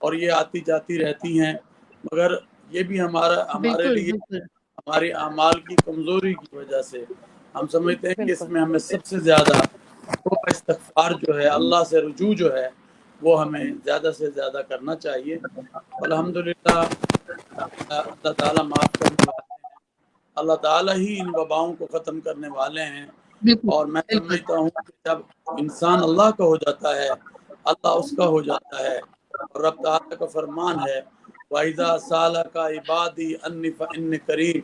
اور یہ آتی جاتی رہتی ہیں، مگر یہ بھی ہمارے بالکل لیے بالکل ہماری اعمال کی کمزوری کی وجہ سے ہم سمجھتے ہیں کہ اس بالکل میں ہمیں سب سے زیادہ توبہ استغفار جو ہے، اللہ سے رجوع جو ہے، وہ ہمیں زیادہ سے زیادہ کرنا چاہیے۔ الحمدللہ اللہ تعالیٰ معاف کرنے والے ہیں، اللہ تعالیٰ ہی ان وباؤں کو ختم کرنے والے ہیں۔ بالکل اور میں بالکل سمجھتا ہوں کہ جب انسان اللہ کا ہو جاتا ہے، اللہ اس کا ہو جاتا ہے، اور رب تعالیٰ کا فرمان ہے وَإِذَا سَأَلَكَ عِبَادِي أَنِّي فَإِنِّي قَرِيبٌ،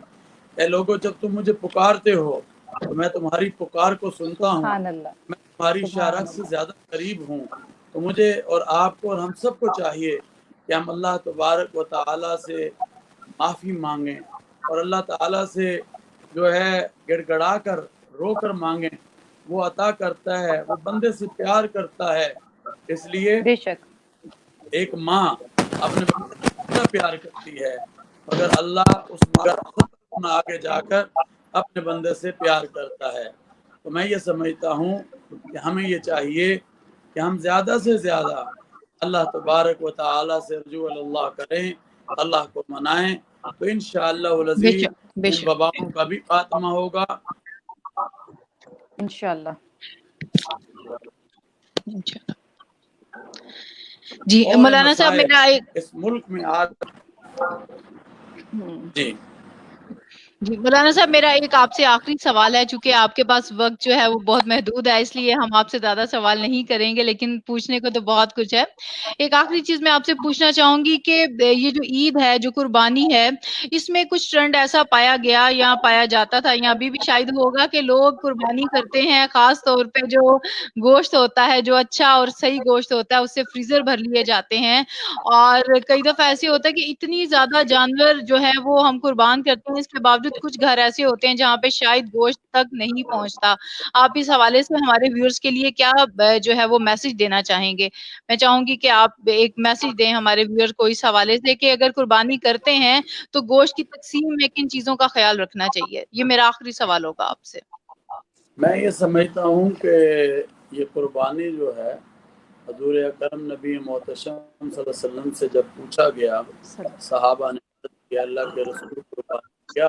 اے لوگو جب تم مجھے پکارتے ہو تو میں تمہاری پکار کو سنتا ہوں، سبحان اللہ، میں تمہاری سبحان شارع سے اللہ، زیادہ قریب ہوں۔ تو مجھے اور آپ کو اور ہم سب کو چاہیے کہ ہم اللہ تبارک و تعالیٰ سے معافی مانگیں، اور اللہ تعالیٰ سے جو ہے گڑ گڑا کر رو کر مانگیں، وہ عطا کرتا ہے، وہ بندے سے پیار کرتا ہے۔ اس لیے بے شک، ایک ماں اپنے بندے سے زیادہ پیار کرتی ہے، مگر اللہ اس ماں کو 70 گنا آگے جا کر اپنے بندے سے پیار کرتا ہے۔ تو میں یہ سمجھتا ہوں کہ ہمیں یہ چاہیے کہ ہم زیادہ سے زیادہ اللہ تبارک و تعالی سے رجوع اللہ کریں، اللہ کو منائیں، تو انشاءاللہ بے العزیز شک بے ان شک وباؤں کا بھی خاتمہ ہوگا۔ انشاءاللہ۔ جی اور مولانا صاحب مسائل میرا ایک اس ملک میں آج جی جی مولانا صاحب میرا ایک آپ سے آخری سوال ہے، چونکہ آپ کے پاس وقت جو ہے وہ بہت محدود ہے، اس لیے ہم آپ سے زیادہ سوال نہیں کریں گے، لیکن پوچھنے کو تو بہت کچھ ہے۔ ایک آخری چیز میں آپ سے پوچھنا چاہوں گی کہ یہ جو عید ہے، جو قربانی ہے، اس میں کچھ ٹرینڈ ایسا پایا گیا یا پایا جاتا تھا یا ابھی بھی شاید ہوگا کہ لوگ قربانی کرتے ہیں، خاص طور پہ جو گوشت ہوتا ہے، جو اچھا اور صحیح گوشت ہوتا ہے، اس سے فریزر بھر لیے جاتے ہیں، اور کئی دفعہ ایسے ہوتا ہے کہ اتنی زیادہ جانور جو ہے وہ ہم قربان کرتے ہیں، اس کے باوجود کچھ گھر ایسے ہوتے ہیں جہاں پہ شاید گوشت تک نہیں پہنچتا۔ آپ اس حوالے سے ہمارے ویورز کے لیے کیا جو ہے وہ میسج دینا چاہیں گے؟ میں چاہوں گی کہ آپ ایک میسج دیں ہمارے ویورز کو اس حوالے سے کہ اگر قربانی کرتے ہیں تو گوشت کی تقسیم میں کن چیزوں کا خیال رکھنا چاہیے؟ یہ میرا آخری سوال ہوگا آپ سے۔ میں یہ سمجھتا ہوں کہ یہ قربانی جو ہے، حضور اکرم نبی محتشم صلی اللہ علیہ وسلم سے جب پوچھا گیا، صحابہ نے عرض کیا اللہ کے رسول قربانی کیا؟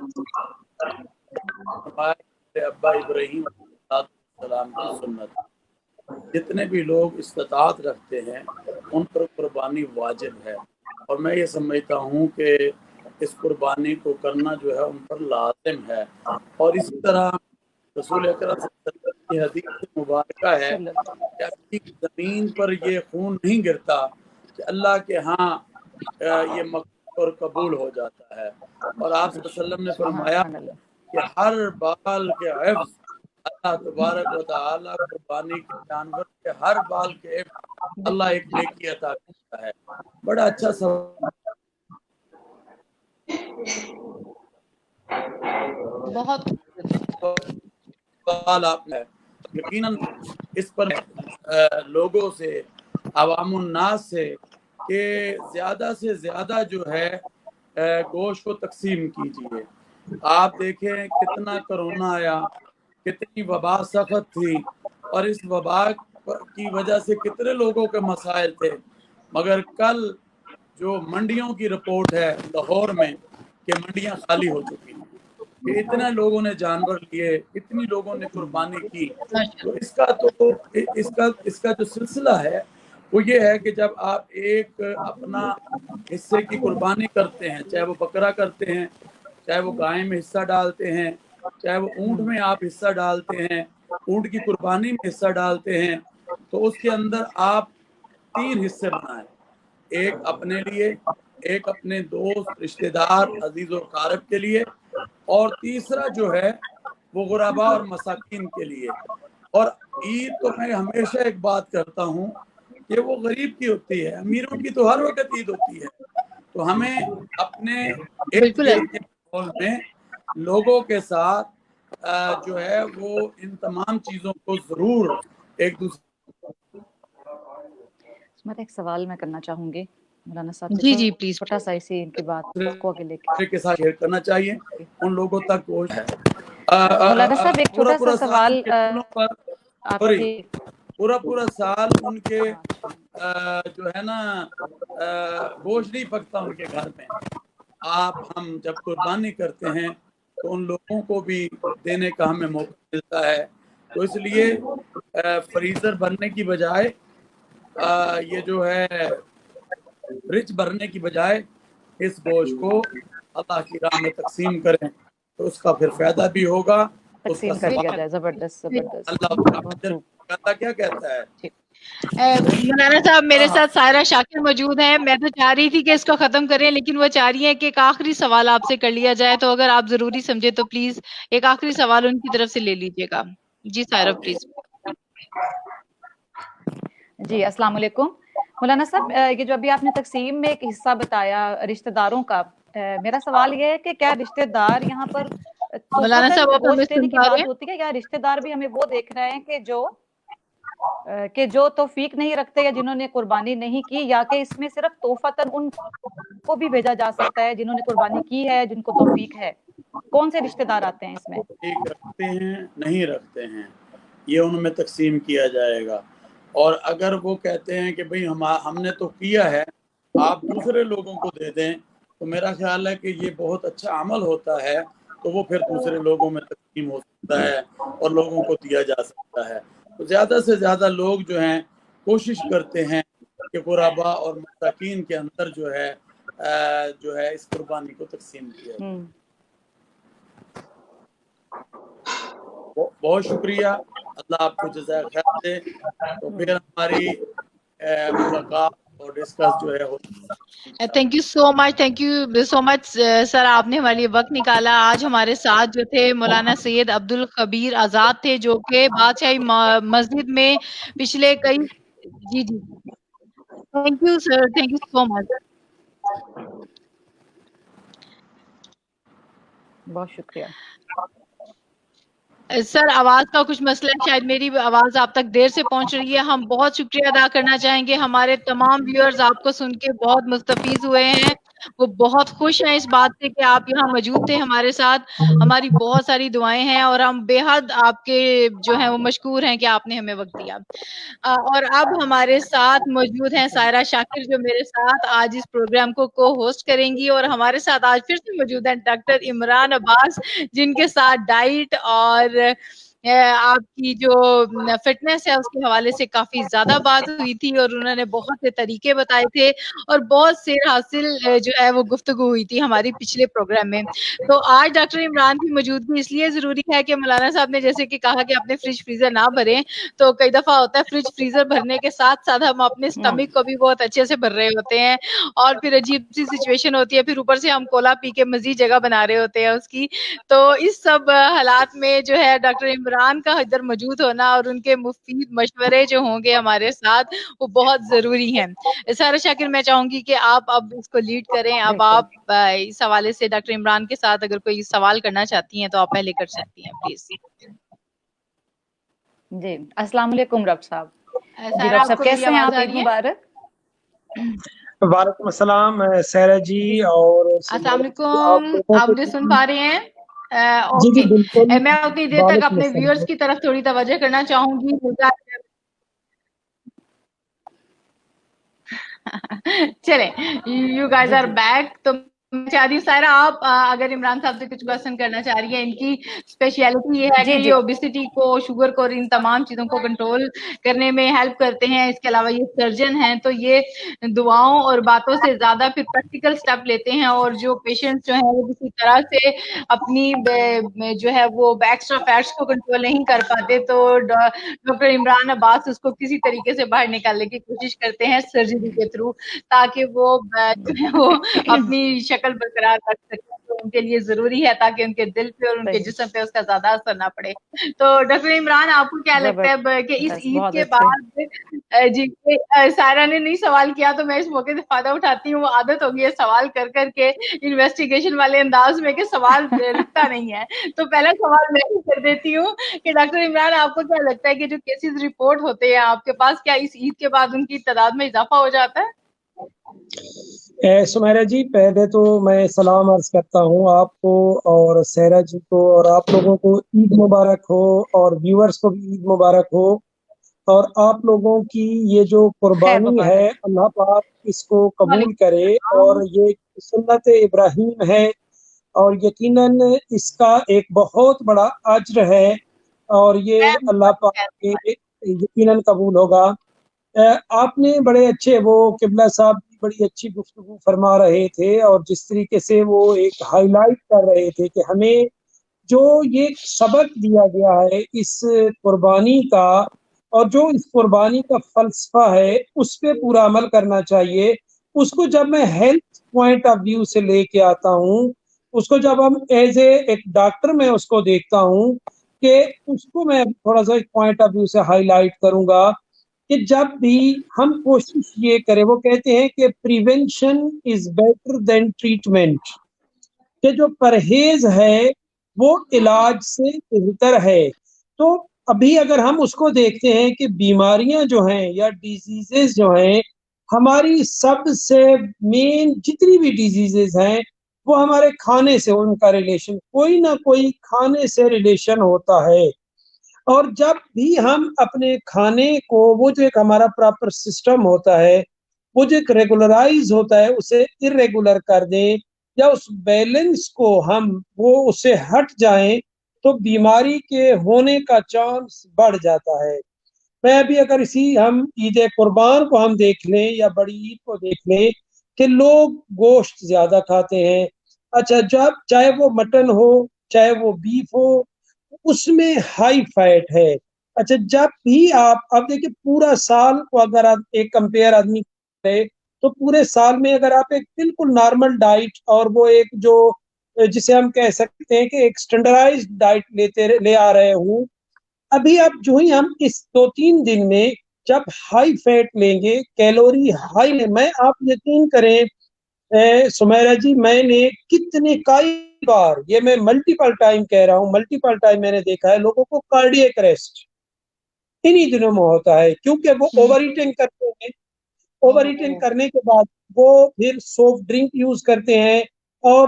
فرمایا کہ ابا ابراہیم علیہ السلام کی سنت، جتنے بھی لوگ استطاعت رکھتے ہیں ان پر قربانی واجب ہے، اور میں یہ سمجھتا ہوں کہ اس قربانی کو کرنا جو ہے ان پر لازم ہے۔ اور اسی طرح رسول اکرم صلی اللہ علیہ وسلم کی حدیث مبارکہ ہے صلی اللہ کہ ابھی زمین پر یہ خون نہیں گرتا کہ اللہ کے ہاں یہ مقبول اور قبول ہو جاتا ہے۔ اور آپ صلی اللہ علیہ وسلم نے فرمایا سبحان اللہ، کہ ہر بال کے حفظ اللہ تبارک و تعالی قربانی کے جانور کے ہر بال کے حفظ اللہ ایک نیکی عطا کرتا ہے۔ بڑا اچھا بہت سوال آپ نے، یقیناً اس پر لوگوں سے، عوام الناس سے، کہ زیادہ سے زیادہ جو ہے گوشت کو تقسیم کیجیے۔ آپ دیکھیں کتنا کرونا آیا، کتنی وبا سخت تھی، اور اس وبا کی وجہ سے کتنے لوگوں کے مسائل تھے، مگر کل جو منڈیوں کی رپورٹ ہے لاہور میں کہ منڈیاں خالی ہو چکی ہیں، کہ اتنے لوگوں نے جانور لیے، اتنی لوگوں نے قربانی کی۔ تو اس کا جو سلسلہ ہے وہ یہ ہے کہ جب آپ ایک اپنا حصے کی قربانی کرتے ہیں، چاہے وہ بکرا کرتے ہیں، چاہے وہ گائے میں حصہ ڈالتے ہیں، چاہے وہ اونٹ میں آپ حصہ ڈالتے ہیں، اونٹ کی قربانی میں حصہ ڈالتے ہیں، تو اس کے اندر آپ 3 حصے بنائیں، ایک اپنے لیے، ایک اپنے دوست رشتہ دار عزیز و اقارب کے لیے، اور تیسرا جو ہے وہ غرباء اور مساکین کے لیے۔ اور عید تو میں ہمیشہ ایک بات کرتا ہوں کہ وہ غریب کی ہوتی ہے، امیروں کی تو ہر وقت عید ہوتی ہے۔ تو ہمیں اپنے ارد بالکل ہے۔ گرد کے ماحول میں لوگوں کے ساتھ جو ہے وہ ان تمام چیزوں کو ضرور ایک دوسرے ایک سوال میں کرنا چاہوں گی مولانا صاحب سے، جی جی پلیز۔ چھوٹا سا اسی ان کی بات کو آگے لے کے ساتھ شیئر کرنا چاہیے، ان لوگوں تک وہ ہے۔ مولانا صاحب ایک پورا چھوٹا سا سال ان سوال کے چولہوں پر آپ سوری کی، پورا سال ان کے جو ہے نا گوشت نہیں پکتا ان کے گھر میں. ہم جب قربانی کرتے ہیں تو ان لوگوں کو بھی دینے کا ہمیں موقع ملتا ہے. تو اس لیے فریزر بھرنے کی بجائے یہ جو ہے فریج بھرنے کی بجائے اس گوشت کو اللہ کی راہ میں تقسیم کریں تو اس کا پھر فائدہ بھی ہوگا. اس کا تقسیم کر دیا ثواب جائے. زبردست زبردست. اللہ کیا کہتا ہے. مولانا صاحب میرے ساتھ سائرہ شاکر موجود ہیں. میں تو چاہ رہی تھی کہ اس کو ختم کریں لیکن وہ چاہ رہی ہیں کہ ایک آخری سوال آپ سے کر لیا جائے, تو اگر آپ ضروری سمجھے تو پلیز ایک آخری سوال ان کی طرف سے لے لیجیے گا. جی سائرہ پلیز. جی السلام علیکم مولانا صاحب. یہ جو ابھی آپ نے تقسیم میں ایک حصہ بتایا رشتہ داروں کا, میرا سوال یہ ہے کہ کیا رشتہ دار یہاں پر مولانا صاحب آپ ہمیں گوشت دینے سن کی پا رہے بات ہیں؟ ہوتی ہے, یا رشتہ دار بھی ہمیں وہ دیکھ رہے ہیں کہ جو توفیق نہیں رکھتے یا جنہوں نے قربانی نہیں کی, یا کہ اس میں صرف توفتاً ان کو بھی بھیجا جا سکتا ہے جنہوں نے قربانی کی ہے, جن کو توفیق ہے؟ کون سے رشتہ دار آتے ہیں اس میں؟ ٹھیک رکھتے ہیں نہیں رکھتے ہیں یہ ان میں تقسیم کیا جائے گا. اور اگر وہ کہتے ہیں کہ بھئی ہم نے تو کیا ہے آپ دوسرے لوگوں کو دے دیں, تو میرا خیال ہے کہ یہ بہت اچھا عمل ہوتا ہے. تو وہ پھر دوسرے لوگوں میں تقسیم ہو سکتا ہے اور لوگوں کو دیا جا سکتا ہے. تو زیادہ سے زیادہ لوگ جو ہیں کوشش کرتے ہیں کہ قرابا اور مساکین کے اندر جو ہے اس قربانی کو تقسیم کیا جائے. بہت شکریہ, اللہ آپ کو جزائے خیر دے. تو پھر ہماری ملاقات اور ڈسکس جو ہے تھینک یو سو مچ سر, آپ نے ہمارے لیے وقت نکالا. آج ہمارے ساتھ جو تھے مولانا سید عبد الخبیر آزاد تھے, جو کہ بادشاہی مسجد میں پچھلے کئی جی thank you sir, thank you so much. بہت شکریہ سر آواز کا کچھ مسئلہ ہے, شاید میری آواز آپ تک دیر سے پہنچ رہی ہے. ہم بہت شکریہ ادا کرنا چاہیں گے, ہمارے تمام ویورز آپ کو سن کے بہت مستفیض ہوئے ہیں. وہ بہت خوش ہیں اس بات سے کہ آپ یہاں موجود تھے ہمارے ساتھ. ہماری بہت ساری دعائیں ہیں اور ہم بے حد آپ کے جو ہیں وہ مشکور ہیں کہ آپ نے ہمیں وقت دیا. اور اب ہمارے ساتھ موجود ہیں سائرہ شاکر, جو میرے ساتھ آج اس پروگرام کو ہوسٹ کریں گی. اور ہمارے ساتھ آج پھر سے موجود ہیں ڈاکٹر عمران عباس, جن کے ساتھ ڈائٹ اور آپ کی جو فٹنس ہے اس کے حوالے سے کافی زیادہ بات ہوئی تھی, اور انہوں نے بہت سے طریقے بتائے تھے اور بہت سے حاصل جو ہے وہ گفتگو ہوئی تھی ہماری پچھلے پروگرام میں. تو آج ڈاکٹر عمران کی موجودگی اس لیے ضروری ہے کہ مولانا صاحب نے جیسے کہ کہا کہ اپنے فریج فریزر نہ بھریں, تو کئی دفعہ ہوتا ہے فریج فریزر بھرنے کے ساتھ ساتھ ہم اپنے اسٹمک کو بھی بہت اچھے سے بھر رہے ہوتے ہیں, اور پھر عجیب سی سچویشن ہوتی ہے, پھر اوپر سے ہم کولا پی کے مزید جگہ بنا رہے ہوتے ہیں اس کی. تو اس سب حالات میں جو ہے ڈاکٹر عمران کا ادھر موجود ہونا اور ان کے مفید مشورے جو ہوں گے ہمارے ساتھ وہ بہت ضروری ہیں. سارہ شاکر, میں چاہوں گی کہ آپ اب اس کو لیڈ کریں. اب آپ اس حوالے سے ڈاکٹر عمران کے ساتھ اگر کوئی سوال کرنا چاہتی ہیں تو آپ پہلے کر سکتی ہیں پلیز. جی السلام علیکم رب صاحب. جی سارہ, رب آپ صاحب کو میری کیسے ہیں آواز آپ؟ آ عید رہی ہے؟ مبارک. وعلیکم السلام سیرا جی اور السلام علیکم, آپ مجھے سن پا رہے ہیں؟ جی اوکے, بالکل. میں اتنی دیر تک وعلیکم اپنے ویورز السلام. کی طرف تھوڑی توجہ کرنا چاہوں گی. چلیں, یو گائز آر بیک. تو میں چاہ رہی ہوں سائرہ آپ اگر عمران صاحب سے کچھ کوشچن کرنا چاہ رہی ہیں. ان کی اسپیشلٹی یہ ہے کہ یہ اوبیسٹی کو, شوگر کو اور ان تمام چیزوں کو کنٹرول کرنے میں ہیلپ کرتے ہیں. اس کے علاوہ یہ سرجن ہیں, تو یہ دعاؤں اور باتوں سے زیادہ پھر پریکٹیکل سٹیپ لیتے ہیں, اور جو پیشنٹس جو ہیں وہ کسی طرح سے اپنی جو ہے وہ ایکسٹرا فیٹس کو کنٹرول نہیں کر پاتے, تو ڈاکٹر عمران عباس اس کو کسی طریقے سے باہر نکالنے کی کوشش کرتے ہیں سرجری کے تھرو, تاکہ وہ جو ہے وہ اپنی شکل برقرار رکھ سکیں. تو ان کے لیے ضروری ہے تاکہ ان کے دل پہ اور ان کے جسم پہ اس کا زیادہ اثر نہ پڑے. تو ڈاکٹر عمران, آپ کو کیا لگتا ہے کہ اس عید کے بعد, جی سائرہ نے نہیں سوال کیا تو میں اس موقع سے فائدہ اٹھاتی ہوں, وہ عادت ہوگی ہے سوال کر کر کے انویسٹیگیشن والے انداز میں کہ سوال رکتا نہیں ہے. تو پہلا سوال میں ہی کر دیتی ہوں کہ ڈاکٹر عمران, آپ کو کیا لگتا ہے کہ جو کیسز رپورٹ ہوتے ہیں آپ کے پاس, کیا اس عید کے بعد ان کی تعداد میں اضافہ ہو جاتا ہے؟ سمیرا جی, پہلے تو میں سلام عرض کرتا ہوں آپ کو اور سیرا جی کو, اور آپ لوگوں کو عید مبارک ہو, اور ویورز کو بھی عید مبارک ہو. اور آپ لوگوں کی یہ جو قربانی ہے اللہ پاک اس کو قبول کرے، اور یہ سنت ابراہیم ہے اور یقیناً اس کا ایک بہت بڑا اجر ہے اور یہ اللہ پاک کے یقیناً قبول ہوگا۔ آپ نے بڑے اچھے، وہ قبلہ صاحب بڑی اچھی گفتگو فرما رہے تھے، اور جس طریقے سے وہ ایک ہائی لائٹ کر رہے تھے کہ ہمیں جو یہ سبق دیا گیا ہے اس قربانی کا، اور جو اس قربانی کا فلسفہ ہے اس پہ پورا عمل کرنا چاہیے۔ اس کو جب میں ہیلتھ پوائنٹ آف ویو سے لے کے آتا ہوں، اس کو جب ہم ایز اے ایک ڈاکٹر میں اس کو دیکھتا ہوں، کہ اس کو میں تھوڑا سا ایک پوائنٹ آف ویو سے ہائی لائٹ کروں گا کہ جب بھی ہم کوشش یہ کریں، وہ کہتے ہیں کہ prevention is better than treatment, کہ جو پرہیز ہے وہ علاج سے بہتر ہے۔ تو ابھی اگر ہم اس کو دیکھتے ہیں کہ بیماریاں جو ہیں یا ڈیزیزز جو ہیں، ہماری سب سے مین جتنی بھی ڈیزیزز ہیں وہ ہمارے کھانے سے، ان کا ریلیشن کوئی نہ کوئی کھانے سے ریلیشن ہوتا ہے۔ اور جب بھی ہم اپنے کھانے کو، وہ جو ایک ہمارا پراپر سسٹم ہوتا ہے، وہ جو ایک ریگولرائز ہوتا ہے، اسے ارریگولر کر دیں یا اس بیلنس کو ہم وہ اس سے ہٹ جائیں تو بیماری کے ہونے کا چانس بڑھ جاتا ہے۔ میں ابھی اگر اسی ہم عید قربان کو ہم دیکھ لیں یا بڑی عید کو دیکھ لیں کہ لوگ گوشت زیادہ کھاتے ہیں، اچھا جب چاہے وہ مٹن ہو چاہے وہ بیف ہو، اس میں ہائی فیٹ ہے۔ اچھا جب بھی آپ اب دیکھیں پورا سال کو اگر آپ ایک کمپیئر آدمی کرے تو پورے سال میں اگر آپ ایک بالکل نارمل ڈائٹ، اور وہ ایک جو جسے ہم کہہ سکتے ہیں کہ ایک سٹینڈرڈائزڈ ڈائٹ لے آ رہے ہوں، ابھی اب جو ہی ہم اس 2-3 دن میں جب ہائی فیٹ لیں گے، کیلوری ہائی لیں، میں آپ یقین کریں سمیرا جی، میں نے کئی بار، یہ میں ملٹیپل ٹائم کہہ رہا ہوں، ملٹیپل ٹائم میں نے دیکھا ہے لوگوں کو کارڈیک اریسٹ انہی دنوں میں ہوتا ہے، کیونکہ وہ اوور ایٹنگ کرتے ہیں، اوور ایٹنگ کرنے کے بعد وہ پھر سافٹ ڈرنک یوز کرتے ہیں، اور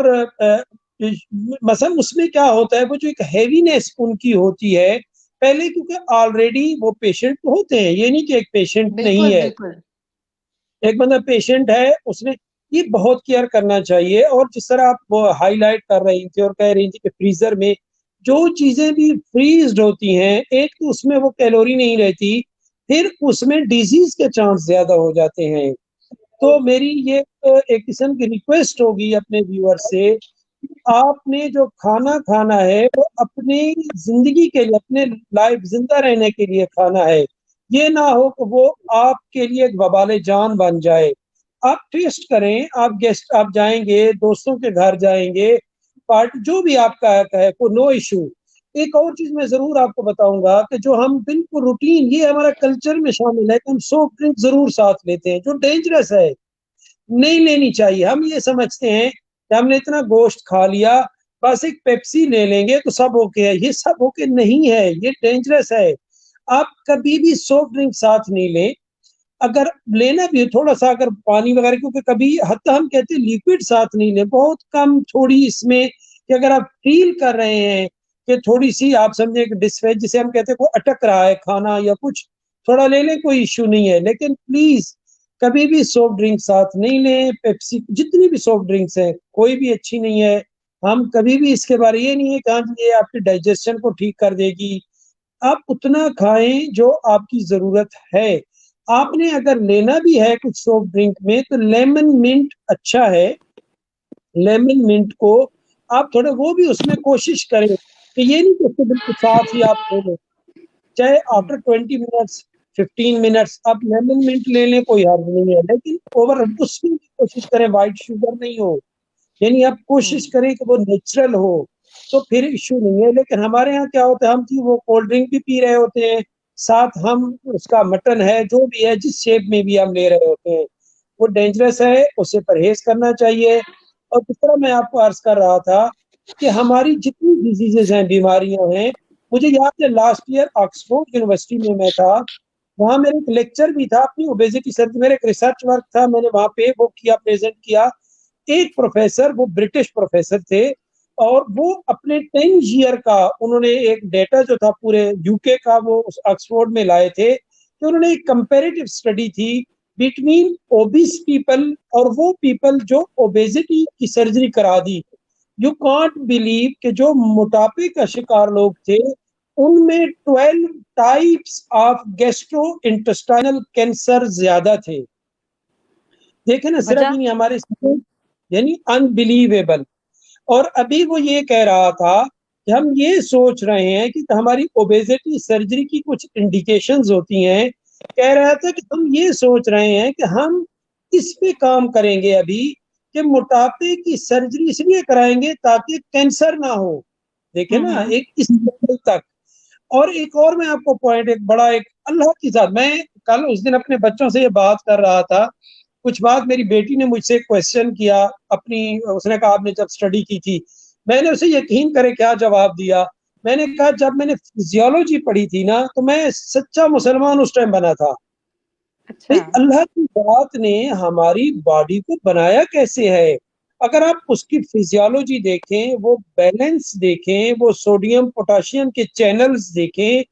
مثلا اس میں کیا ہوتا ہے، وہ جو ایک ہیوینس ان کی ہوتی ہے پہلے، کیونکہ آلریڈی وہ پیشنٹ ہوتے ہیں، یہ نہیں کہ ایک پیشنٹ نہیں ہے، ایک بندہ پیشنٹ ہے، اس نے یہ بہت کیئر کرنا چاہیے۔ اور جس طرح آپ وہ ہائی لائٹ کر رہی تھی اور کہہ رہی تھی کہ فریزر میں جو چیزیں بھی فریزڈ ہوتی ہیں، ایک تو اس میں وہ کیلوری نہیں رہتی، پھر اس میں ڈیزیز کے چانس زیادہ ہو جاتے ہیں۔ تو میری یہ ایک قسم کی ریکویسٹ ہوگی اپنے ویور سے، آپ نے جو کھانا کھانا ہے وہ اپنی زندگی کے لیے، اپنے لائف زندہ رہنے کے لیے کھانا ہے، یہ نہ ہو کہ وہ آپ کے لیے ایک وبال جان بن جائے۔ آپ ٹیسٹ کریں، آپ گیسٹ آپ جائیں گے، دوستوں کے گھر جائیں گے، پارٹی جو بھی آپ کا ہے، کوئی نو ایشو۔ ایک اور چیز میں ضرور آپ کو بتاؤں گا کہ جو ہم بالکل روٹین، یہ ہمارا کلچر میں شامل ہے کہ ہم سافٹ ڈرنک ضرور ساتھ لیتے ہیں، جو ڈینجرس ہے، نہیں لینی چاہیے۔ ہم یہ سمجھتے ہیں کہ ہم نے اتنا گوشت کھا لیا، بس ایک پیپسی لے لیں گے تو سب اوکے ہے، یہ سب اوکے نہیں ہے، یہ ڈینجرس ہے۔ آپ کبھی بھی سافٹ ڈرنک ساتھ نہیں لیں، اگر لینا بھی تھوڑا سا اگر پانی وغیرہ، کیونکہ کبھی حتی ہم کہتے ہیں لیکوڈ ساتھ نہیں لیں، بہت کم، تھوڑی اس میں کہ اگر آپ فیل کر رہے ہیں کہ تھوڑی سی آپ سمجھیں کہ ڈسفیج جسے ہم کہتے ہیں کوئی اٹک رہا ہے کھانا یا کچھ، تھوڑا لے لیں، کوئی ایشو نہیں ہے، لیکن پلیز کبھی بھی سافٹ ڈرنک ساتھ نہیں لیں۔ پیپسی جتنی بھی سافٹ ڈرنکس ہیں کوئی بھی اچھی نہیں ہے، ہم کبھی بھی اس کے بارے یہ نہیں ہے کہ ہاں یہ آپ کے ڈائجیشن کو ٹھیک کر دے گی، آپ اتنا کھائیں جو آپ کی ضرورت ہے۔ آپ نے اگر لینا بھی ہے کچھ سافٹ ڈرنک میں تو لیمن منٹ اچھا ہے، لیمن منٹ کو آپ تھوڑے وہ بھی اس میں کوشش کریں کہ یہ نہیں کہ اس کے بالکل ساتھ ہی آپ لے لیں، چاہے آفٹر 20 منٹس 15 منٹس آپ لیمن منٹ لے لیں، کوئی حرج نہیں ہے، لیکن اوور اس میں بھی کوشش کریں وائٹ شوگر نہیں ہو، یعنی آپ کوشش کریں کہ وہ نیچرل ہو، تو پھر ایشو نہیں ہے۔ لیکن ہمارے ہاں کیا ہوتا ہے، ہم وہ کولڈ ڈرنک بھی پی رہے ہوتے ہیں، ساتھ ہم اس کا مٹن ہے جو بھی ہے جس شیپ میں بھی ہم لے رہے ہوتے ہیں، وہ ڈینجرس ہے، اسے پرہیز کرنا چاہیے۔ اور جس طرح میں آپ کو عرض کر رہا تھا کہ ہماری جتنی ڈیزیزز ہیں، بیماریاں ہیں، مجھے یاد ہے لاسٹ ایئر آکسفورڈ یونیورسٹی میں تھا، وہاں میرے ایک لیکچر بھی تھا اپنی اوبیزٹی سر، میرے ایک ریسرچ ورک تھا، میں نے وہاں پہ وہ کیا، پریزنٹ کیا۔ ایک پروفیسر، وہ برٹش پروفیسر تھے، اور وہ اپنے 10 ایئر کا انہوں نے ایک ڈیٹا جو تھا پورے یو کے کا وہ آکسفورڈ میں لائے تھے کہ انہوں نے ایک کمپیریٹو اسٹڈی تھی بٹوین اوبیس پیپل اور وہ پیپل جو اوبیزٹی کی سرجری کرا دی. یو کانٹ بلیو کہ جو موٹاپے کا شکار لوگ تھے ان میں 12 types of gastro intestinal cancer زیادہ تھے. دیکھیں نا صرف نہیں ہمارے یعنی انبلیویبل. اور ابھی وہ یہ کہہ رہا تھا کہ ہم یہ سوچ رہے ہیں کہ ہماری اوبیزٹی سرجری کی کچھ انڈیکیشنز ہوتی ہیں. کہہ رہا تھا کہ ہم یہ سوچ رہے ہیں کہ ہم اس پہ کام کریں گے ابھی کہ موٹاپے کی سرجری اس لیے کرائیں گے تاکہ کینسر نہ ہو. دیکھیں نا ایک اس لیول تک. اور ایک اور میں آپ کو پوائنٹ ایک بڑا ایک اللہ کی ذات, میں کل اس دن اپنے بچوں سے یہ بات کر رہا تھا. کچھ بات میری بیٹی نے مجھ سے کویسچن کیا اپنی, اس نے کہا آپ نے جب اسٹڈی کی تھی, میں نے اسے یقین کرے کیا جواب دیا. میں نے کہا جب میں نے فزیولوجی پڑھی تھی نا تو میں سچا مسلمان اس ٹائم بنا تھا. اللہ کی ذات نے ہماری باڈی کو بنایا کیسے ہے, اگر آپ اس کی فزیولوجی دیکھیں, وہ بیلنس دیکھیں, وہ سوڈیم پوٹاشیم کے چینلز دیکھیں,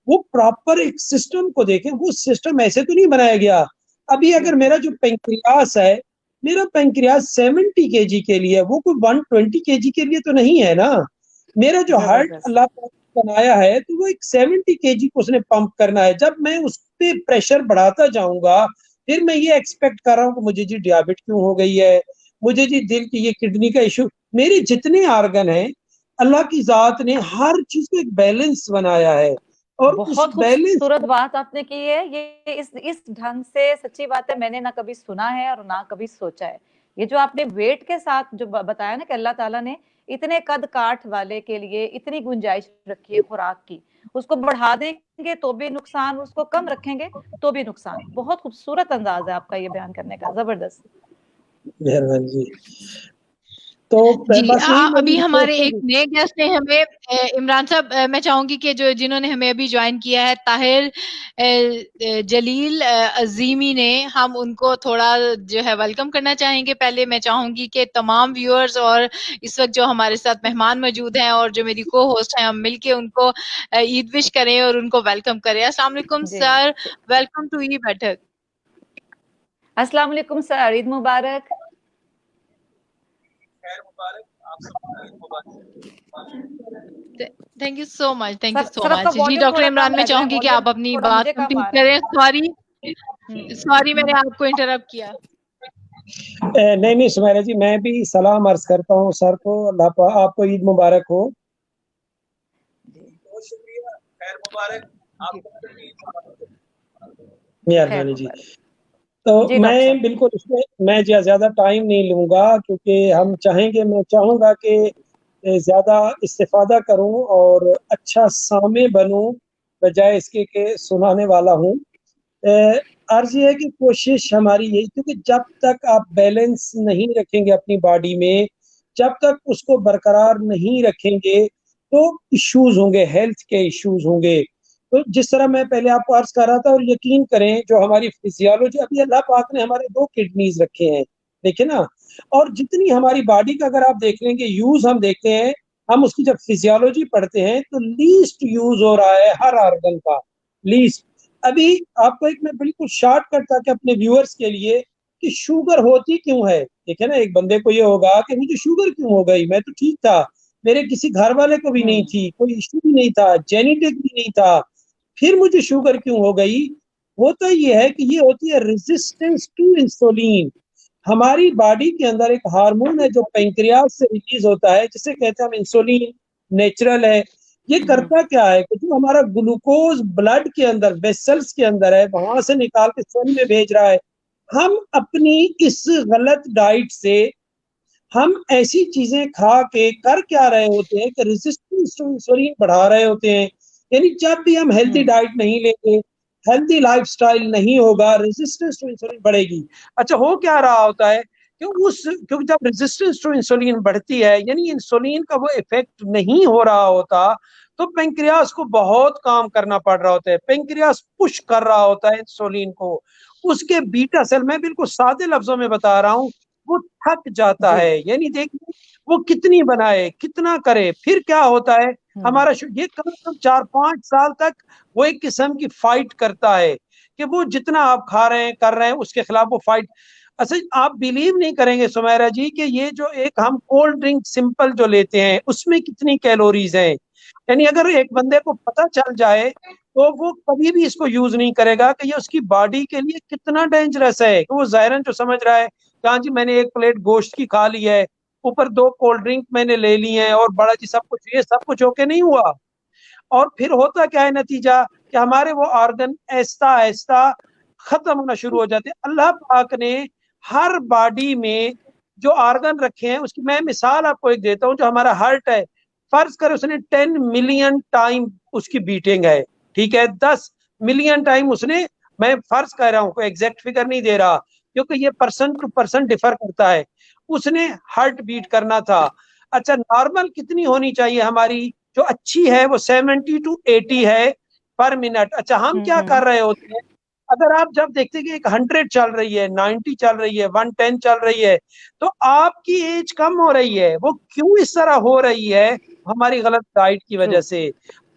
وہ پراپر ایک سسٹم کو دیکھیں, وہ سسٹم ایسے تو نہیں بنایا گیا. ابھی اگر میرا جو پینکریاس ہے, میرا پینکریاس 70 kg کے لیے, وہ کوئی 120 kg کے لیے تو نہیں ہے نا. میرا جو ہارٹ اللہ نے بنایا ہے تو وہ ایک 70 kg کو اس نے پمپ کرنا ہے. جب میں اس پہ پریشر بڑھاتا جاؤں گا پھر میں یہ ایکسپیکٹ کر رہا ہوں کہ مجھے جی ڈیابٹ کیوں ہو گئی ہے, مجھے جی دل کی یہ کڈنی کا ایشو. میرے جتنے آرگن ہیں اللہ کی ذات نے ہر چیز کو ایک بیلنس بنایا ہے. اور بہت خوبصورت بات آپ نے کی ہے. یہ اس ڈھنگ سے سچی بات ہے میں نے نہ کبھی سنا ہے اور نہ کبھی سوچا ہے. یہ جو آپ نے ویٹ کے ساتھ جو بتایا نا کہ اللہ تعالیٰ نے اتنے قد کاٹ والے کے لیے اتنی گنجائش رکھی ہے خوراک کی, اس کو بڑھا دیں گے تو بھی نقصان, اس کو کم رکھیں گے تو بھی نقصان. بہت خوبصورت انداز ہے آپ کا یہ بیان کرنے کا, زبردست. مہربانی جی. تو جی ابھی ہمارے ایک نئے گیسٹ ہیں ہمیں عمران صاحب, میں چاہوں گی کہ جنہوں نے ہمیں ابھی جوائن کیا ہے, طاہر جلیل عظیمی نے, ہم ان کو تھوڑا جو ہے ویلکم کرنا چاہیں گے. پہلے میں چاہوں گی کہ تمام ویورز اور اس وقت جو ہمارے ساتھ مہمان موجود ہیں اور جو میری کو ہوسٹ ہیں, ہم مل کے ان کو عید وش کریں اور ان کو ویلکم کریں. السلام علیکم سر, ویلکم ٹو ای بیٹھک. السلام علیکم سر, عید مبارک. Thank you so much, thank you so much. جی ڈاکٹر عمران, میں چاہوں گی کہ آپ اپنی بات کمپلیٹ کریں. سوری میں نے آپ کو انٹرپٹ کیا. نہیں سمیرا جی, میں بھی سلام عرض کرتا ہوں سر کو. اللہ آپ کو عید مبارک ہو. بہت شکریہ, خیر مبارک آپ کو. مہربانی جی. تو میں بالکل اس میں زیادہ ٹائم نہیں لوں گا کیونکہ ہم چاہیں گے, میں چاہوں گا کہ زیادہ استفادہ کروں اور اچھا سامع بنوں بجائے اس کے کہ سنانے والا ہوں. عرض یہ ہے کہ کوشش ہماری یہی, کیونکہ جب تک آپ بیلنس نہیں رکھیں گے اپنی باڈی میں, جب تک اس کو برقرار نہیں رکھیں گے تو ایشوز ہوں گے, ہیلتھ کے ایشوز ہوں گے. تو جس طرح میں پہلے آپ کو عرض کر رہا تھا, اور یقین کریں جو ہماری فزیولوجی, ابھی اللہ پاک نے ہمارے 2 کڈنیز رکھے ہیں, دیکھیں نا, اور جتنی ہماری باڈی کا اگر آپ دیکھ لیں گے یوز ہم دیکھتے ہیں, ہم اس کی جب فزیولوجی پڑھتے ہیں تو لیسٹ یوز ہو رہا ہے ہر آرگن کا, لیسٹ. ابھی آپ کو ایک میں بالکل شارٹ کٹ تھا کہ اپنے ویورز کے لیے کہ شوگر ہوتی کیوں ہے. دیکھیں نا, ایک بندے کو یہ ہوگا کہ مجھے شوگر کیوں ہو گئی, میں تو ٹھیک تھا, میرے کسی گھر والے کو بھی نہیں تھی, کوئی ایشو بھی نہیں تھا, جینیٹک بھی نہیں تھا, پھر مجھے شوگر کیوں ہو گئی. ہوتا یہ ہے کہ یہ ہوتی ہے ریزسٹنس ٹو انسولین. ہماری باڈی کے اندر ایک ہارمون ہے جو پینکریاس سے ریلیز ہوتا ہے, جسے کہتے ہیں ہم انسولین, نیچرل ہے. یہ کرتا کیا ہے کہ جو ہمارا گلوکوز بلڈ کے اندر ویسلز کے اندر ہے وہاں سے نکال کے سیل میں بھیج رہا ہے. ہم اپنی اس غلط ڈائٹ سے ہم ایسی چیزیں کھا کے کر کیا رہے ہوتے ہیں کہ ریزسٹنس ٹو انسولین بڑھا رہے ہوتے ہیں. یعنی جب بھی ہم ہیلتھی ڈائٹ نہیں لیں گے, ہیلتھی لائف سٹائل نہیں ہوگا, ریزسٹنس ٹو انسولین بڑھے گی. اچھا ہو کیا رہا ہوتا ہے کیونکہ جب ریزسٹنس ٹو انسولین بڑھتی ہے, یعنی انسولین کا وہ ایفیکٹ نہیں ہو رہا ہوتا, تو پینکریاس کو بہت کام کرنا پڑ رہا ہوتا ہے. پینکریاس پش کر رہا ہوتا ہے انسولین کو. اس کے بیٹا سیل, میں بالکل سادے لفظوں میں بتا رہا ہوں, وہ تھک جاتا ہے. یعنی دیکھیں وہ کتنی بنائے, کتنا کرے, پھر کیا ہوتا ہے ہمارا یہ کم 4-5 سال تک وہ ایک قسم کی فائٹ کرتا ہے. کہ وہ جتنا آپ کھا رہے ہیں کر رہے ہیں اس کے خلاف وہ فائٹ. اچھا آپ بلیو نہیں کریں گے سمیرا جی کہ یہ جو ایک ہم کولڈ ڈرنک سمپل جو لیتے ہیں اس میں کتنی کیلوریز ہیں. یعنی اگر ایک بندے کو پتہ چل جائے تو وہ کبھی بھی اس کو یوز نہیں کرے گا کہ یہ اس کی باڈی کے لیے کتنا ڈینجرس ہے. کہ وہ ظاہراً جو سمجھ رہا ہے کہ ہاں جی میں نے ایک پلیٹ گوشت کی کھا لی ہے, اوپر 2 کولڈ ڈرنک میں نے لے لی ہیں اور بڑا جی سب کچھ, یہ سب کچھ ہو کے نہیں ہوا. اور پھر ہوتا کیا ہے نتیجہ کہ ہمارے وہ آرگن ایستا ایستا ختم ہونا شروع ہو جاتے ہیں. اللہ پاک نے ہر باڈی میں جو آرگن رکھے ہیں اس کی میں مثال آپ کو ایک دیتا ہوں. جو ہمارا ہارٹ ہے, فرض کرے اس نے 10 ملین ٹائم اس کی بیٹنگ ہے, ٹھیک ہے, 10 ملین ٹائم اس نے, میں فرض کہہ رہا ہوں, کوئی ایگزیکٹ فگر نہیں دے رہا کیونکہ یہ پرسن ٹو پرسن ڈیفر کرتا ہے, اس نے ہارٹ بیٹ کرنا تھا. اچھا نارمل کتنی ہونی چاہیے ہماری جو اچھی ہے وہ 70 to 80 ہے پر منٹ. اچھا ہم کیا کر رہے ہوتے ہیں, اگر آپ جب دیکھتے کہ ایک 100 چل رہی ہے, 90 چل رہی ہے, 110 چل رہی ہے, تو آپ کی ایج کم ہو رہی ہے. وہ کیوں اس طرح ہو رہی ہے؟ ہماری غلط ڈائٹ کی وجہ سے.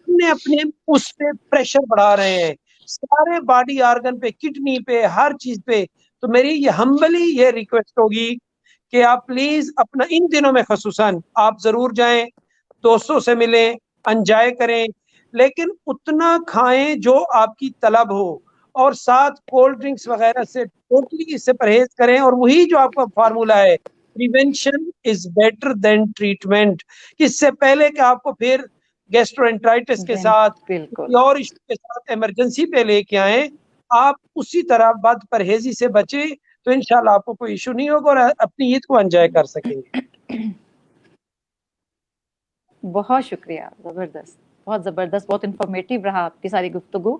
ہم نے اپنے اس پہ پریشر بڑھا رہے ہیں سارے باڈی آرگن پہ, کڈنی پہ, ہر چیز پہ. تو میری یہ ہمبلی یہ ریکویسٹ ہوگی کہ آپ پلیز اپنا ان دنوں میں خصوصاً آپ ضرور جائیں, دوستوں سے ملیں, انجوائے کریں, لیکن اتنا کھائیں جو آپ کی طلب ہو, اور ساتھ کولڈ ڈرنکس وغیرہ سے ٹوٹلی اس سے پرہیز کریں. اور وہی جو آپ کا فارمولا ہے, prevention is better than treatment, اس سے پہلے کہ آپ کو پھر گیسٹرونٹرائٹس کے ساتھ اور ایشو کے ساتھ ایمرجنسی پہ لے کے آئیں, آپ اسی طرح بد پرہیزی سے بچیں تو انشاءاللہ آپ کو کوئی ایشو نہیں ہوگا اور اپنی عید کو انجوائے کر سکیں گے. بہت شکریہ, زبردست, بہت زبردست, بہت انفارمیٹیو رہا آپ کی ساری گفتگو.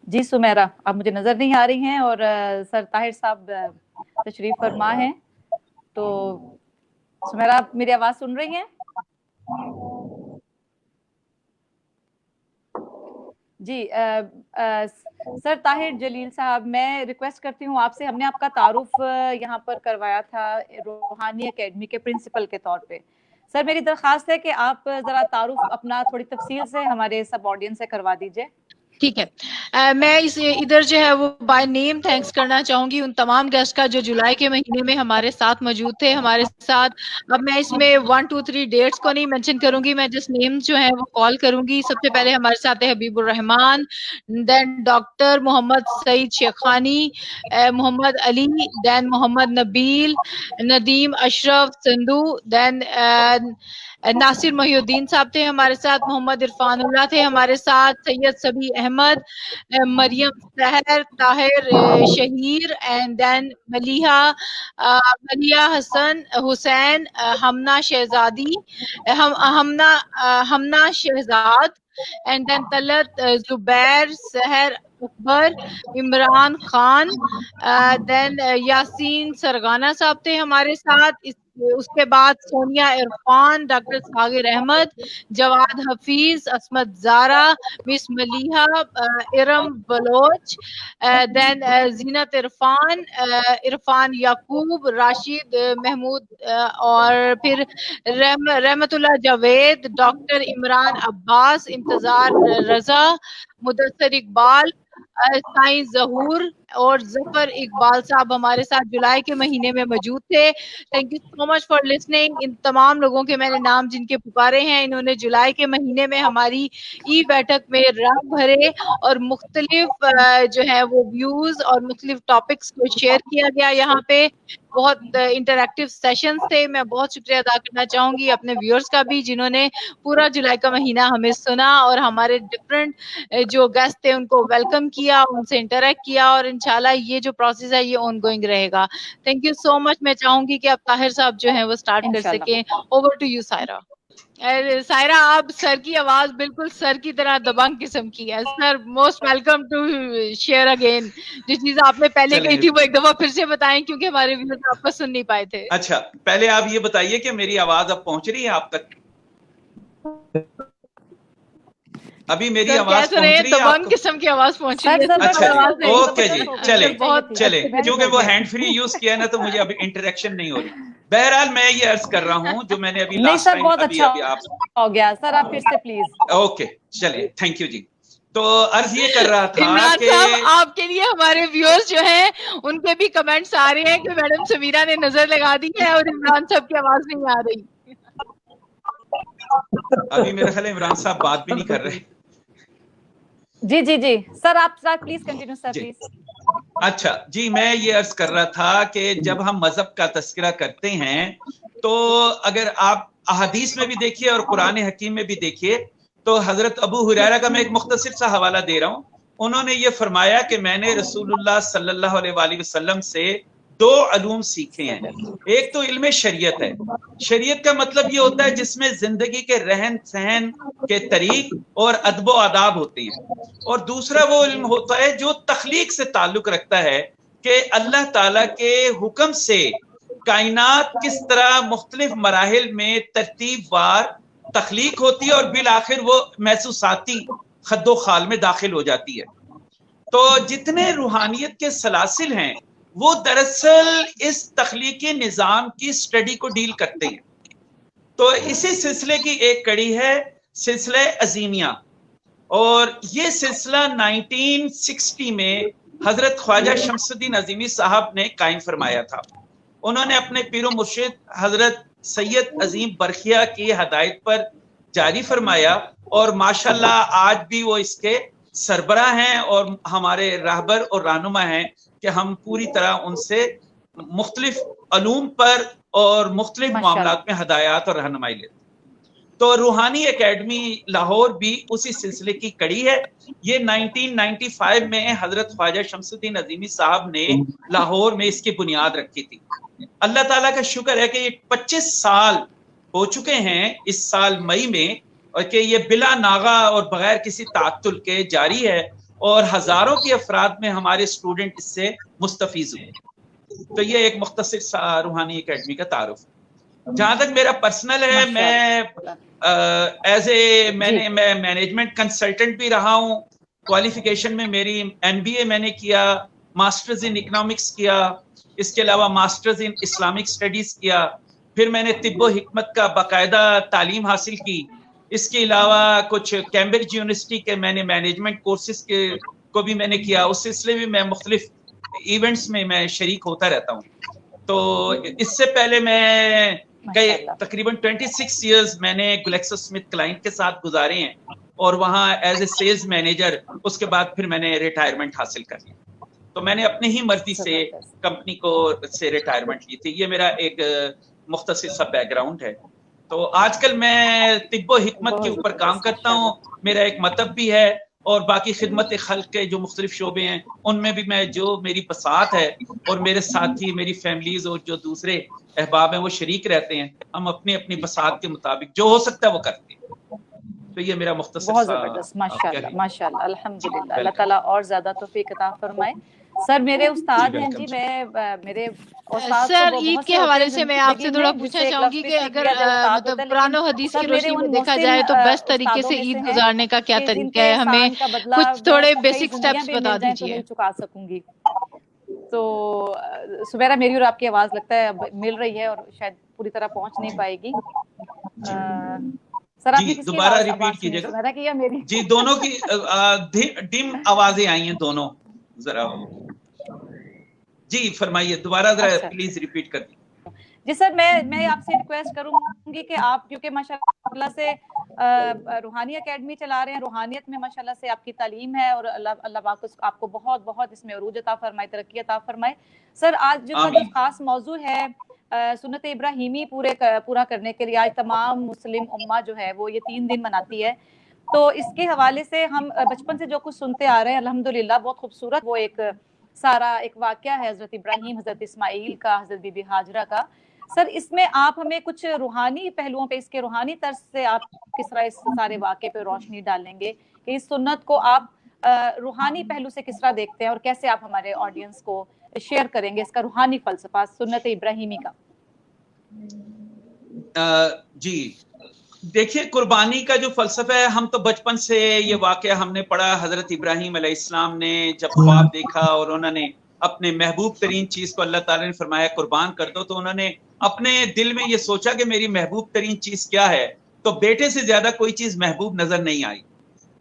جی سمیرا آپ مجھے نظر نہیں آ رہی ہیں اور سر طاہر صاحب تشریف فرما ہیں, تو سمیرا آپ میری آواز سن رہی ہیں؟ جی سر طاہر جلیل صاحب, میں ریکویسٹ کرتی ہوں آپ سے, ہم نے آپ کا تعارف یہاں پر کروایا تھا روحانی اکیڈمی کے پرنسپل کے طور پہ. سر میری درخواست ہے کہ آپ ذرا تعارف اپنا تھوڑی تفصیل سے ہمارے سب آڈینس سے کروا دیجئے. ٹھیک ہے, میں ادھر جو ہے وہ بائی نیم تھینکس کرنا چاہوں گی ان تمام گیسٹ کا جو جولائی کے مہینے میں ہمارے ساتھ موجود تھے. ہمارے ساتھ اب میں اس میں 1 2 3 ڈیٹس کو نہیں مینشن کروں گی, میں جس نیم جو ہے وہ کال کروں گی. سب سے پہلے ہمارے ساتھ ہے حبیب الرحمان, دین ڈاکٹر محمد سعید شیخانی, محمد علی, دین محمد نبیل, ندیم اشرف سندو, دین ناصر محی الدین صاحب تھے ہمارے ساتھ, محمد عرفان اللہ تھے ہمارے ساتھ, سید صبی احمد, مریم سحر, طاہر شہیر, اینڈ دین ملیحہ حسن حسین, ہمنا شہزادی, ہمنا شہزاد, اینڈ دین طلعت زبیر, سحر اکبر, عمران خان, دین یاسین سرگانا صاحب تھے ہمارے ساتھ. اس کے بعد سونیا عرفان, ڈاکٹر ساغر احمد, جواد حفیظ, عصمت زارا, مس ملیحہ, ارم بلوچ, دین زینت عرفان, عرفان یعقوب, راشد محمود, اور پھر رحمت اللہ جاوید, ڈاکٹر عمران عباس, انتظار رضا, مدثر اقبال, سائیں ظہور اور ظفر اقبال صاحب ہمارے ساتھ جولائی کے مہینے میں موجود تھے. Thank you so much for listening. ان تمام لوگوں کے میں نے نام جن کے پکارے ہیں, انہوں نے جولائی کے مہینے میں ہماری ای بیٹھک میں رنگ بھرے اور مختلف جو ہے وہ ویوز اور مختلف ٹاپکس کو شیئر کیا گیا. یہاں پہ بہت انٹریکٹیو سیشنز تھے. میں بہت شکریہ ادا کرنا چاہوں گی اپنے ویورز کا بھی, جنہوں نے پورا جولائی کا مہینہ ہمیں سنا اور ہمارے ڈفرینٹ جو گیسٹ تھے ان کو ویلکم کیا, ان سے انٹریکٹ کیا, اور انشاءاللہ یہ جو پروسیس ہے یہ آن گوئنگ رہے گا. تھینک یو سو مچ. میں چاہوں گی کہ اب طاہر صاحب جو ہیں وہ اسٹارٹ کر سکیں. Over to you Saira. Saira آپ سر کی آواز بالکل سر کی طرح دبنگ قسم کی ہے. Sir most welcome to share again. جو چیز آپ نے پہلے کہی تھی وہ ایک دفعہ پھر سے بتائیں کیونکہ ہمارے ویورز آپ کو سن نہیں پائے تھے. اچھا پہلے آپ یہ بتائیے کہ میری آواز اب پہنچ رہی ہے آپ تک؟ ابھی میری آواز پہنچ رہی ہے آپ کو؟ قسم کی آواز پہنچ رہی ہے. اچھا اوکے جی, چلے کیونکہ وہ ہینڈ فری یوز کیا ہے نا تو مجھے ابھی انٹریکشن نہیں ہو رہی. بہرحال میں یہ عرض کر رہا ہوں جو میں نے ابھی لاسٹ ٹائم بہت اچھا ہو گیا. سر آپ پھر سے پلیز. اوکے چلیے, تھینک یو جی. تو عرض یہ کر رہا تھا عمران کہ صاحب آپ کے لیے ہمارے ویورز جو ہیں ان کے بھی کمنٹس آ رہے ہیں کہ میڈم سمیرہ نے نظر لگا دی ہے اور عمران صاحب کی آواز نہیں آ رہی. ابھی میرا خیال ہے عمران صاحب بات بھی نہیں کر رہے. جی جی جی سر آپ پلیز کنٹینیو سر پلیز. اچھا جی میں یہ عرض کر رہا تھا کہ جب ہم مذہب کا تذکرہ کرتے ہیں تو اگر آپ احادیث میں بھی دیکھیے اور قرآن حکیم میں بھی دیکھیے تو حضرت ابو ہریرہ کا میں ایک مختصر سا حوالہ دے رہا ہوں. انہوں نے یہ فرمایا کہ میں نے رسول اللہ صلی اللہ علیہ وآلہ وسلم سے 2 علوم سیکھے ہیں. ایک تو علم شریعت ہے. شریعت کا مطلب یہ ہوتا ہے جس میں زندگی کے رہن سہن کے طریق اور ادب و آداب ہوتے ہیں. اور دوسرا وہ علم ہوتا ہے جو تخلیق سے تعلق رکھتا ہے کہ اللہ تعالیٰ کے حکم سے کائنات کس طرح مختلف مراحل میں ترتیب وار تخلیق ہوتی ہے اور بالآخر وہ محسوساتی خد و خال میں داخل ہو جاتی ہے. تو جتنے روحانیت کے سلاسل ہیں وہ دراصل اس تخلیقی نظام کی سٹڈی کو ڈیل کرتے ہیں. تو اسی سلسلے کی ایک کڑی ہے سلسلہ عظیمیہ، اور یہ سلسلہ 1960 میں حضرت خواجہ شمس الدین عظیمی صاحب نے قائم فرمایا تھا. انہوں نے اپنے پیر و مرشد حضرت سید عظیم برخیا کی ہدایت پر جاری فرمایا، اور ماشاءاللہ آج بھی وہ اس کے سربراہ ہیں اور ہمارے راہبر اور رہنما ہیں کہ ہم پوری طرح ان سے مختلف علوم پر اور مختلف معاملات میں ہدایات اور رہنمائی لیتے. تو روحانی اکیڈمی لاہور بھی اسی سلسلے کی کڑی ہے. یہ 1995 میں حضرت خواجہ شمس الدین عظیمی صاحب نے لاہور میں اس کی بنیاد رکھی تھی. اللہ تعالیٰ کا شکر ہے کہ یہ 25 سال ہو چکے ہیں اس سال مئی میں، اور کہ یہ بلا ناغہ اور بغیر کسی تعطل کے جاری ہے، اور ہزاروں کے افراد میں ہمارے اسٹوڈنٹ اس سے مستفیض ہوئے. تو یہ ایک مختصر سا روحانی اکیڈمی کا تعارف. جہاں تک میرا پرسنل ہے، میں ایز اے میں مینجمنٹ کنسلٹنٹ بھی رہا ہوں. کوالیفیکیشن میں میری MBA میں نے کیا، ماسٹرز ان اکنامکس کیا، اس کے علاوہ ماسٹرز ان اسلامک اسٹڈیز کیا، پھر میں نے طب و حکمت کا باقاعدہ تعلیم حاصل کی. اس کے علاوہ کچھ کیمبرج یونیورسٹی کے میں نے مینجمنٹ کورسز کو بھی میں نے کیا. اس سلسلے میں میں مختلف ایونٹس میں شریک ہوتا رہتا ہوں. تو اس سے پہلے میں تقریباً 26 ایئرز میں نے گلیکسو سمتھ کلائنٹ کے ساتھ گزارے ہیں، اور وہاں ایز اے سیلز مینیجر. اس کے بعد پھر میں نے ریٹائرمنٹ حاصل کر لی. تو میں نے اپنی ہی مرضی سے کمپنی کو سے ریٹائرمنٹ لی تھی. یہ میرا ایک مختصر سا بیک گراؤنڈ ہے. تو آج کل میں طب و حکمت کے اوپر کام کرتا ہوں. میرا ایک مطلب بھی ہے، اور باقی خدمت خلق کے جو مختلف شعبے ہیں ان میں بھی میں جو میری بساط ہے اور میرے ساتھی میری فیملیز اور جو دوسرے احباب ہیں وہ شریک رہتے ہیں. ہم اپنی اپنی بساط کے مطابق جو ہو سکتا ہے وہ کرتے ہیں. تو یہ میرا مختصر بہت زبردست. ماشاءاللہ ماشاءاللہ الحمدللہ. اللہ تعالیٰ اور زیادہ توفیق عطا فرمائے. سر میرے استاد ہیں جی، میں میرے استاد سر عید کے حوالے سے میں آپ سے تھوڑا پوچھنا چاہوں گی کہ اگر مطلب قرآن و حدیث کی روشنی میں دیکھا جائے تو بیسٹ طریقے سے عید گزارنے کا کیا طریقہ ہے؟ ہمیں کچھ تھوڑے بیسک سٹیپس بتا دیجیے. چکا سکوں گی. تو سمیرہ میری اور آپ کی آواز لگتا ہے مل رہی ہے اور شاید پوری طرح پہنچ نہیں پائے گی. سر آپ دوبارہ ریپیٹ کیجیے گا. جی دونوں کی ڈم آوازیں آئی ہیں دونوں. ذرا جی فرمائیے دوبارہ ذرا پلیز ریپیٹ کر دیجیے. جی سر میں آپ سے ریکویسٹ کروں گی کہ آپ کیونکہ ماشاءاللہ سے روحانی اکیڈمی چلا رہے ہیں، روحانیت میں ماشاءاللہ سے آپ کی تعلیم ہے، اور اللہ پاک آپ کو بہت بہت اس میں عروج عطا فرمائے، ترقی عطا فرمائے. سر آج کا جو خاص موضوع ہے سنت ابراہیمی پورا کرنے کے لیے آج تمام مسلم امہ جو ہے وہ یہ 3 دن مناتی ہے. تو اس کے حوالے سے ہم بچپن سے جو کچھ سنتے آ رہے ہیں الحمدللہ بہت خوبصورت وہ ایک سارا ایک واقعہ ہے حضرت ابراہیم، حضرت اسماعیل کا، حضرت بی بی ہاجرہ کا. سر اس میں آپ ہمیں کچھ روحانی پہلوؤں پہ، اس کے روحانی طرز سے آپ کس طرح اس سارے واقعے پہ روشنی ڈالیں گے کہ اس سنت کو آپ روحانی پہلو سے کس طرح دیکھتے ہیں، اور کیسے آپ ہمارے آڈینس کو شیئر کریں گے اس کا روحانی فلسفہ سنت ابراہیمی کا؟ جی دیکھیے قربانی کا جو فلسفہ ہے، ہم تو بچپن سے یہ واقعہ ہم نے پڑھا. حضرت ابراہیم علیہ السلام نے جب خواب دیکھا اور انہوں نے اپنے محبوب ترین چیز کو اللہ تعالیٰ نے فرمایا قربان کر دو، تو انہوں نے اپنے دل میں یہ سوچا کہ میری محبوب ترین چیز کیا ہے، تو بیٹے سے زیادہ کوئی چیز محبوب نظر نہیں آئی.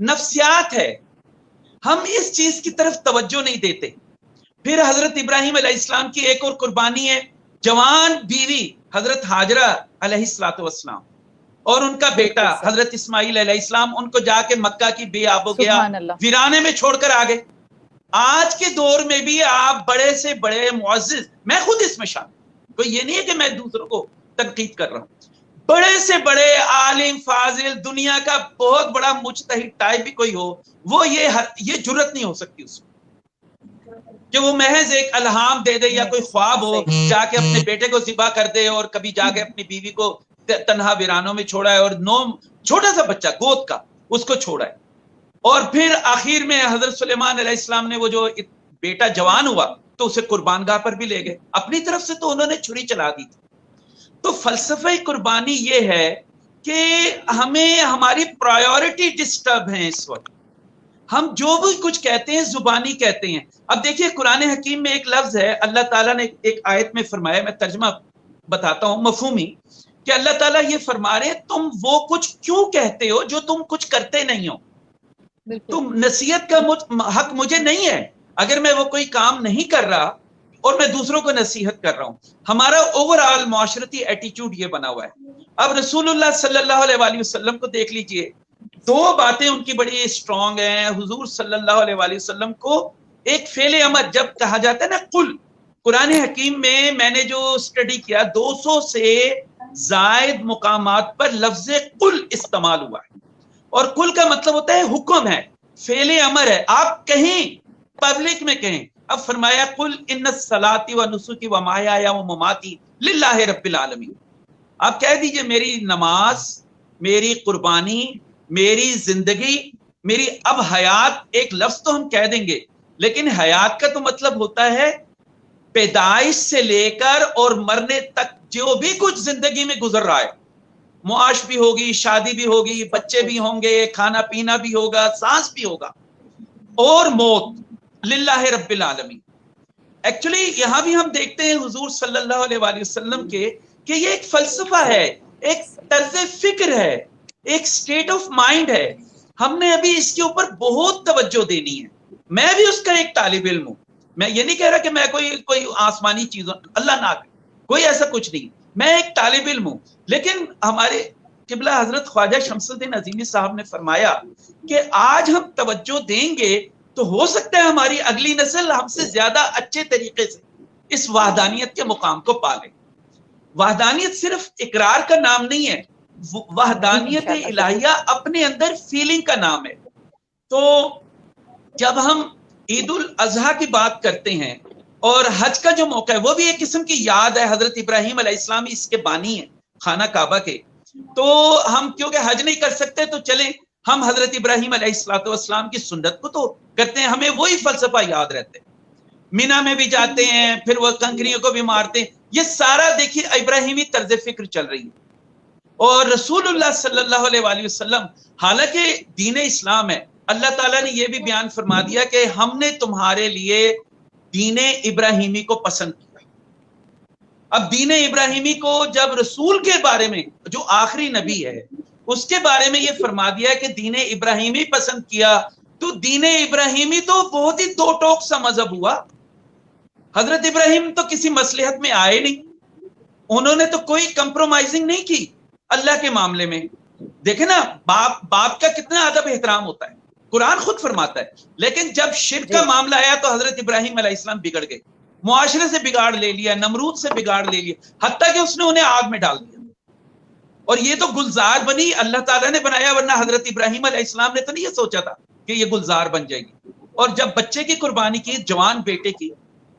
نفسیات ہے. ہم اس چیز کی طرف توجہ نہیں دیتے. پھر حضرت ابراہیم علیہ السلام کی ایک اور قربانی ہے, جوان بیوی حضرت ہاجرہ علیہ السلام اور ان کا بیٹا حضرت اسماعیل علیہ السلام, ان کو جا کے مکہ کی بے آب و گیا ویرانے میں چھوڑ کر آگے. آج کے دور میں بھی آپ بڑے سے بڑے معزز, میں خود اس میں شامل, کوئی یہ نہیں ہے کہ میں دوسروں کو تنقید کر رہا ہوں, بڑے سے بڑے عالم فاضل دنیا کا بہت بڑا مجتہد ٹائپ بھی کوئی ہو, وہ یہ جرت نہیں ہو سکتی اس میں کہ وہ محض ایک الہام دے دے یا کوئی خواب ہو, جا کے اپنے بیٹے کو ذبح کر دے اور کبھی جا کے اپنی بیوی کو تنہا ویرانوں میں چھوڑا ہے, اور چھوٹا سا بچہ گود کا اس کو چھوڑا ہے. اور پھر آخر میں حضرت سلیمان علیہ السلام نے وہ جو بیٹا جوان ہوا تو اسے قربان گاہ پر بھی لے گئے, اپنی طرف سے تو انہوں نے چھری چلا دی تھی. تو فلسفہ قربانی یہ ہے کہ ہمیں ہماری پرائیورٹی ڈسٹرب ہیں اس وقت. ہم جو بھی کچھ کہتے ہیں زبانی کہتے ہیں. اب دیکھیے قرآن حکیم میں ایک لفظ ہے, اللہ تعالیٰ نے ایک آیت میں فرمایا, میں ترجمہ بتاتا ہوں مفہومی, کہ اللہ تعالیٰ یہ فرما رہے تم وہ کچھ کیوں کہتے ہو جو تم کچھ کرتے نہیں ہو. تم نصیحت کا حق مجھے نہیں ہے اگر میں وہ کوئی کام نہیں کر رہا اور میں دوسروں کو نصیحت کر رہا ہوں. ہمارا اوور آل معاشرتی ایٹیٹیوڈ یہ بنا ہوا ہے. اب رسول اللہ صلی اللہ علیہ وآلہ وسلم کو دیکھ لیجئے, دو باتیں ان کی بڑی اسٹرانگ ہیں. حضور صلی اللہ علیہ وآلہ وسلم کو ایک فعل امر جب کہا جاتا ہے نا قل, قرآن حکیم میں نے جو اسٹڈی کیا 200 سے زائد مقامات پر لفظ قل استعمال ہوا ہے, اور قل کا مطلب ہوتا ہے حکم ہے, فعل امر ہے, آپ کہیں پبلک میں کہیں. اب فرمایا قل ان الصلاۃ و نسکی و محیایا و مماتی للہ رب العالمین. آپ کہہ دیجئے میری نماز, میری قربانی, میری زندگی, میری اب حیات, ایک لفظ تو ہم کہہ دیں گے لیکن حیات کا تو مطلب ہوتا ہے پیدائش سے لے کر اور مرنے تک جو بھی کچھ زندگی میں گزر رہا ہے. معاش بھی ہوگی, شادی بھی ہوگی, بچے بھی ہوں گے, کھانا پینا بھی ہوگا, سانس بھی ہوگا, اور موت للہ رب العالمین. ایکچولی یہاں بھی ہم دیکھتے ہیں حضور صلی اللہ علیہ وآلہ وسلم کے کہ یہ ایک فلسفہ ہے, ایک طرز فکر ہے, ایک سٹیٹ آف مائنڈ ہے. ہم نے ابھی اس کے اوپر بہت توجہ دینی ہے. میں بھی اس کا ایک طالب علم ہوں. میں یہ نہیں کہہ رہا کہ میں کوئی آسمانی چیزوں, اللہ نہ کرے, کوئی ایسا کچھ نہیں. میں ایک طالب علم ہوں, لیکن ہمارے قبلہ حضرت خواجہ شمس الدین عظیمی صاحب نے فرمایا کہ آج ہم توجہ دیں گے تو ہو سکتا ہے ہماری اگلی نسل ہم سے زیادہ اچھے طریقے سے اس وحدانیت کے مقام کو پالے. وحدانیت صرف اقرار کا نام نہیں ہے, وحدانیت الہیہ اپنے اندر فیلنگ کا نام ہے. تو جب ہم عید الاضحیٰ کی بات کرتے ہیں اور حج کا جو موقع ہے وہ بھی ایک قسم کی یاد ہے. حضرت ابراہیم علیہ السلام اس کے بانی ہیں خانہ کعبہ کے, تو ہم کیونکہ حج نہیں کر سکتے تو چلیں ہم حضرت ابراہیم علیہ السلام کی سنت کو تو کرتے ہیں, ہمیں وہی فلسفہ یاد رہتے ہیں. مینا میں بھی جاتے ہیں, پھر وہ کنکریوں کو بھی مارتے ہیں. یہ سارا دیکھیے ابراہیمی طرز فکر چل رہی ہے. اور رسول اللہ صلی اللہ علیہ وآلہ وسلم حالانکہ دین اسلام ہے, اللہ تعالیٰ نے یہ بھی بیان فرما دیا کہ ہم نے تمہارے لیے دین ابراہیمی کو پسند کیا. اب دین ابراہیمی کو جب رسول کے بارے میں جو آخری نبی ہے اس کے بارے میں یہ فرما دیا کہ دین ابراہیمی پسند کیا, تو دین ابراہیمی تو بہت ہی دو ٹوک سا مذہب ہوا. حضرت ابراہیم تو کسی مصلحت میں آئے نہیں, انہوں نے تو کوئی کمپرومائزنگ نہیں کی اللہ کے معاملے میں. دیکھیں نا باپ کا کتنا ادب احترام ہوتا ہے, قرآن خود فرماتا ہے. لیکن جب شرک کا معاملہ آیا تو حضرت ابراہیم علیہ السلام بگڑ گئے, معاشرے سے بگاڑ لے لیا, نمرود سے بگاڑ لے لیا, حتیٰ کہ اس نے انہیں آگ میں ڈال دیا. اور یہ تو گلزار بنی, اللہ تعالیٰ نے بنایا, ورنہ حضرت ابراہیم علیہ السلام نے تو نہیں یہ سوچا تھا کہ یہ گلزار بن جائے گی. اور جب بچے کی قربانی کی, جوان بیٹے کی,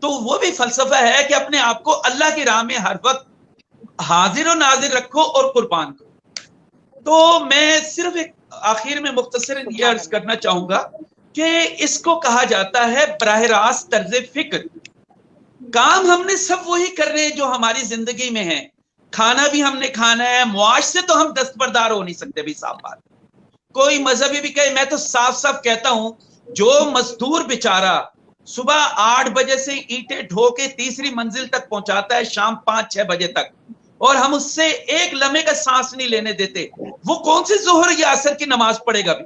تو وہ بھی فلسفہ ہے کہ اپنے آپ کو اللہ کی راہ میں ہر وقت حاضر و ناظر رکھو اور قربان کرو. تو میں صرف ایک آخر میں مختصر یہ عرض کرنا چاہوں گا کہ اس کو کہا جاتا ہے براہ راست طرز فکر. کام ہم نے سب وہی کر رہے جو ہماری زندگی میں ہے, کھانا بھی ہم نے کھانا ہے, معاش سے تو ہم دستبردار ہو نہیں سکتے بھی, صاف بات. کوئی مذہبی بھی کہے, میں تو صاف صاف کہتا ہوں جو مزدور بیچارہ صبح 8 بجے سے اینٹیں ڈھو کے تیسری منزل تک پہنچاتا ہے شام 5-6 بجے تک, اور ہم اس سے ایک لمحے کا سانس نہیں لینے دیتے, وہ کون سی ظہر یا عصر کی نماز پڑھے گا بھی؟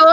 so